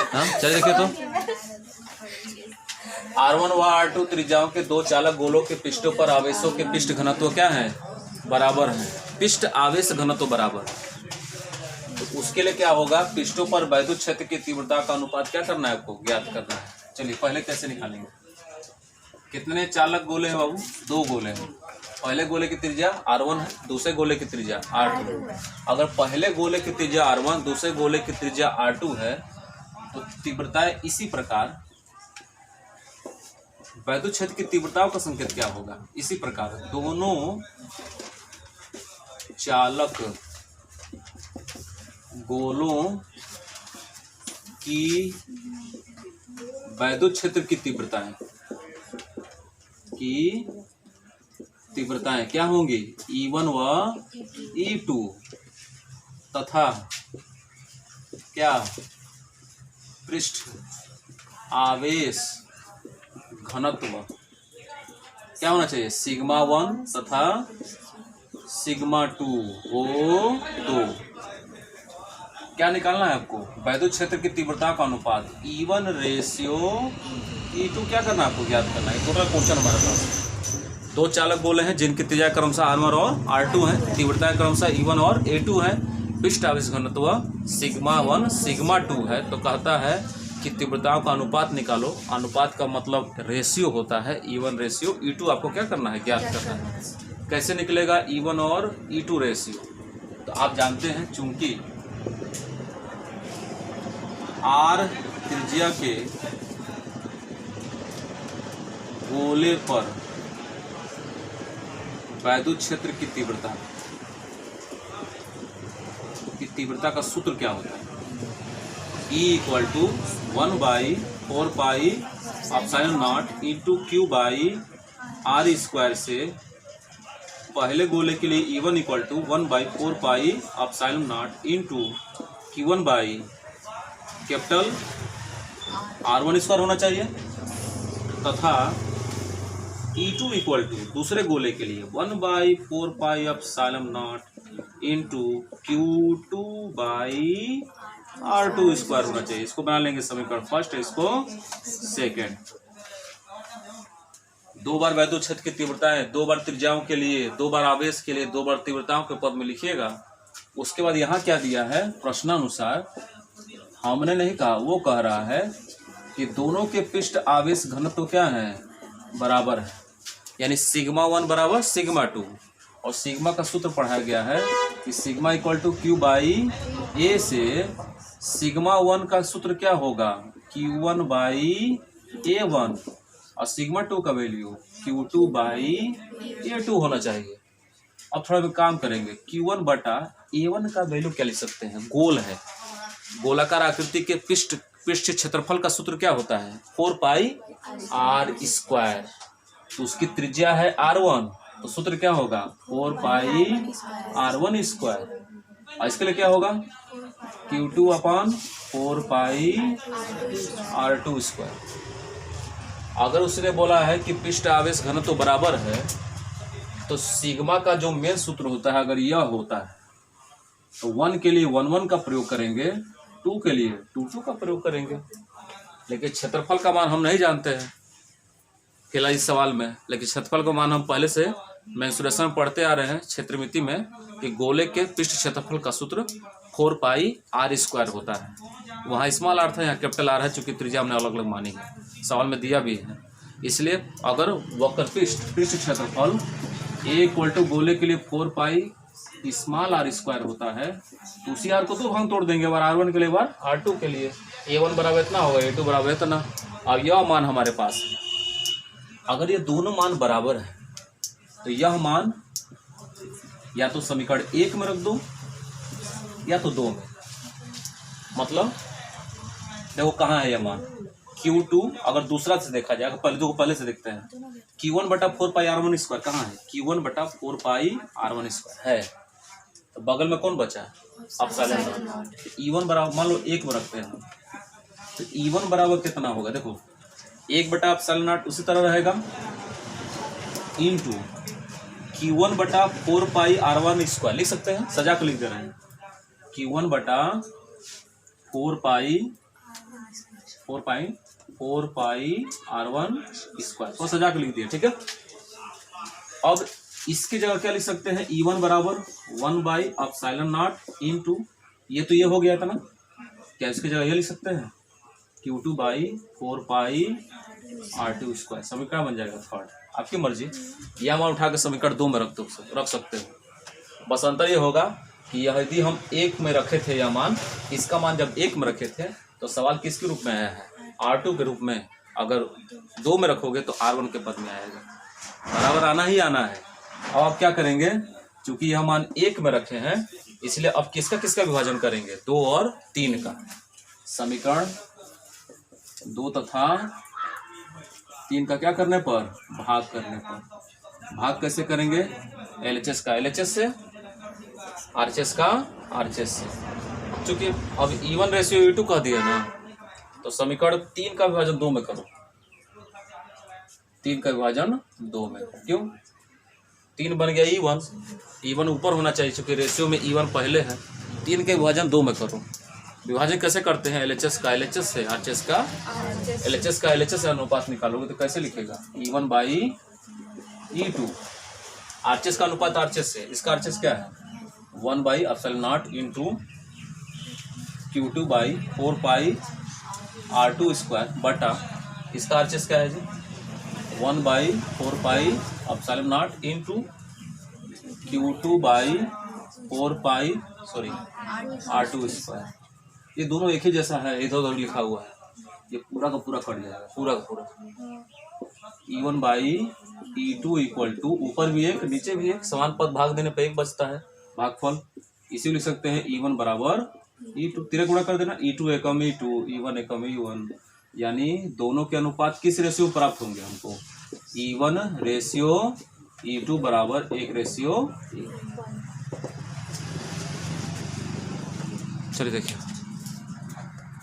हाँ चलिए देखिए तो R1 व R2 त्रिज्याओं के दो चालक गोलों के पृष्ठों पर आवेशों के पृष्ठ घनत्व क्या है, बराबर है। पृष्ठ आवेश घनत्व बराबर, तो उसके लिए क्या होगा, पृष्ठों पर वैद्युत क्षेत्र की तीव्रता का अनुपात क्या करना है, आपको ज्ञात करना है। चलिए पहले कैसे निकालेंगे, कितने चालक गोले हैं बाबू, दो गोले हैं। पहले गोले की त्रिज्या R1 है, दूसरे गोले की त्रिज्या R2। अगर पहले गोले की त्रिज्या R1, दूसरे गोले की त्रिज्या R2 है, तो तीव्रताएं इसी प्रकार, वैद्युत क्षेत्र की तीव्रताओं का संकेत क्या होगा, इसी प्रकार दोनों चालक गोलों की वैद्युत क्षेत्र की तीव्रताएं क्या होंगी, E1 व E2 तथा क्या पृष्ठ आवेश घनत्व क्या होना चाहिए, सिग्मा 1 तथा सिग्मा 2 हो। तो क्या निकालना है आपको, वैद्युत क्षेत्र की तीव्रता का अनुपात E1 रेशियो E2 क्या करना है आपको, ज्ञात करना है। टोटल क्वेश्चन हमारे पास दो चालक गोले हैं जिनकी त्रिज्या क्रमशः R1 और R2 है, तीव्रता क्रमशः E1 और A2 है, पृष्ठ आवेश घनत्व सिग्मा 1 सिग्मा 2 है। तो कहता है कि तीव्रताओं का अनुपात निकालो। अनुपात का मतलब रेशियो होता है, E1 रेशियो E2 आपको क्या करना है, ज्ञात करना है। कैसे निकलेगा E1 और E2 रेशियो, तो आप जानते हैं चूंकि R त्रिज्या के गोले पर वैद्युत क्षेत्र की तीव्रता का सूत्र क्या होता है, E = 1/4πε0 into Q by R² से पहले गोले के लिए E1 = 1/4πε0 into Q1 by capital R1² होना चाहिए, तथा E2 = दूसरे गोले के लिए 1/4πε0 इंटू Q2 बाई R2² होना चाहिए। इसको बना लेंगे समीकरण फर्स्ट, इसको सेकेंड। दो बार वैद्युत क्षेत्र की तीव्रता है, दो बार त्रिज्याओं के लिए, दो बार आवेश के लिए, दो बार तीव्रताओं के पद में लिखिएगा। उसके बाद यहाँ क्या दिया है, प्रश्नानुसार हमने नहीं कहा, वो कह रहा है कि दोनों के पृष्ठ आवेश घनत्व क्या है, बराबर है, यानी सिग्मा 1 बराबर सिग्मा 2। और सिग्मा का सूत्र पढ़ाया गया है कि सिग्मा = Q बाई A से सिग्मा 1 का सूत्र क्या होगा, Q1 बाई A1, और सिग्मा 2 का वैल्यू Q2 बाई A2 होना चाहिए। अब थोड़ा भी काम करेंगे, Q1 बटा A1 का वैल्यू क्या लिख सकते हैं, गोल है, गोलाकार आकृति के पृष्ठ क्षेत्रफल का सूत्र क्या होता है, 4πr²। तो उसकी त्रिज्या है R1, तो सूत्र क्या होगा, 4πr1²। और इसके लिए क्या होगा, Q2/4πr2²। अगर उसने बोला है कि पृष्ठ आवेश घनत्व बराबर है, तो सिग्मा का जो मेन सूत्र होता है, अगर यह होता है तो 1 के लिए 1 का प्रयोग करेंगे, 2 के लिए 2 का प्रयोग करेंगे। लेकिन क्षेत्रफल का मान हम नहीं जानते हैं फिलहाल इस सवाल में, लेकिन क्षेत्रफल का मान हम पहले से मेंसुरेशन में पढ़ते आ रहे हैं क्षेत्रमिति में, कि गोले के पृष्ठ क्षेत्रफल का सूत्र 4πr² होता है। वहाँ स्मॉल r था, यहाँ कैपिटल R है, चूंकि त्रिज्या हमने अलग अलग मानी है, सवाल में दिया भी है। इसलिए अगर वक्र पृष्ठ क्षेत्रफल A = गोले के लिए 4πr² होता है, तो उसी R को दो भाग तोड़ देंगे, बार R1 के लिए, बार R2 के लिए। A1 बराबर इतना होगा, A2 बराबर इतना। अब यह मान हमारे पास है, अगर ये दोनों मान बराबर है तो यह मान या तो समीकरण 1 में रख दो या तो 2 में। मतलब देखो कहाँ है यह मान, Q2 अगर दूसरा से देखा जाए, पहले से देखते हैं, Q1/4πr1² कहाँ है, Q1/4πr1² है, तो बगल में कौन बचा है, एप्सिलॉन। E1 बराबर मान लो 1 में रखते हैं, तो E1 बराबर कितना होगा, देखो 1/एप्सिलॉन उसी तरह रहेगा, इंटू Q1/4πr1² लिख सकते हैं, सजा को लिख दे रहे हैं, Q1/4πr1² 4 पाई r1 स्क्वायर को सजा के लिख दिया, ठीक है। अब इसकी जगह क्या लिख सकते हैं, E1 बराबर 1/ε0 इंटू, ये तो ये हो गया था ना, क्या इसकी जगह ये लिख सकते हैं Q2/4 पाई r2 स्क्वायर। समीकरण बन जाएगा थर्ड, आपकी मर्जी। यह मान उठा के समीकरण 2 में रख सकते हो। बस अंतर ये होगा कि यदि हम 1 में रखे थे यह मान, इसका मान जब 1 में रखे थे तो सवाल किसके रूप में आया है, R2 के रूप में। अगर 2 में रखोगे तो R1 के पद में आएगा, बराबर आना ही आना है। अब आप क्या करेंगे, चूंकि यह मान 1 में रखे हैं इसलिए अब किसका किसका विभाजन करेंगे, 2 और 3 का। समीकरण 2 तथा 3 का क्या करने पर, भाग करने पर। भाग कैसे करेंगे, LHS का LHS से, RHS का RHS से। चूंकि अब E1 रेशियो E2 कह दिया ना, तो समीकरण 3 का विभाजन 2 में करो। 3 का विभाजन 2 में, क्यों, 3 बन गया E1 ऊपर होना चाहिए क्योंकि रेशियो में E1 पहले है। 3 के विभाजन 2 में करो। विभाजन कैसे करते हैं, LHS का LHS से, RHS का LHS का LHS से अनुपात निकालोगे तो कैसे लिखेगा, E1/E2। RHS का अनुपात RHS से, इसका RHS क्या है 1/ε0 इंटू Q2/4 पाई r2 स्क्वायर बटा, इसका RHS क्या है जी 1/4 पाई ε0 इंटू Q2/4 पाई r2 स्क्वायर। ये दोनों एक ही जैसा है, इधर उधर लिखा हुआ है, ये पूरा का पूरा कट जाएगा, पूरा का पूरा। E1/E2 इक्वल टू, ऊपर भी एक नीचे भी एक, समान पद भाग देने पे एक बचता है, भागफल। इसी लिख सकते हैं E1 बराबर E2, तिरे गुणा कर देना, E2 एकम E2, E1 एकम E1, यानी दोनों के अनुपात किस रेशियो प्राप्त होंगे हमको, E1 रेशियो E2 बराबर 1 रेशियो। चलिए देखिए।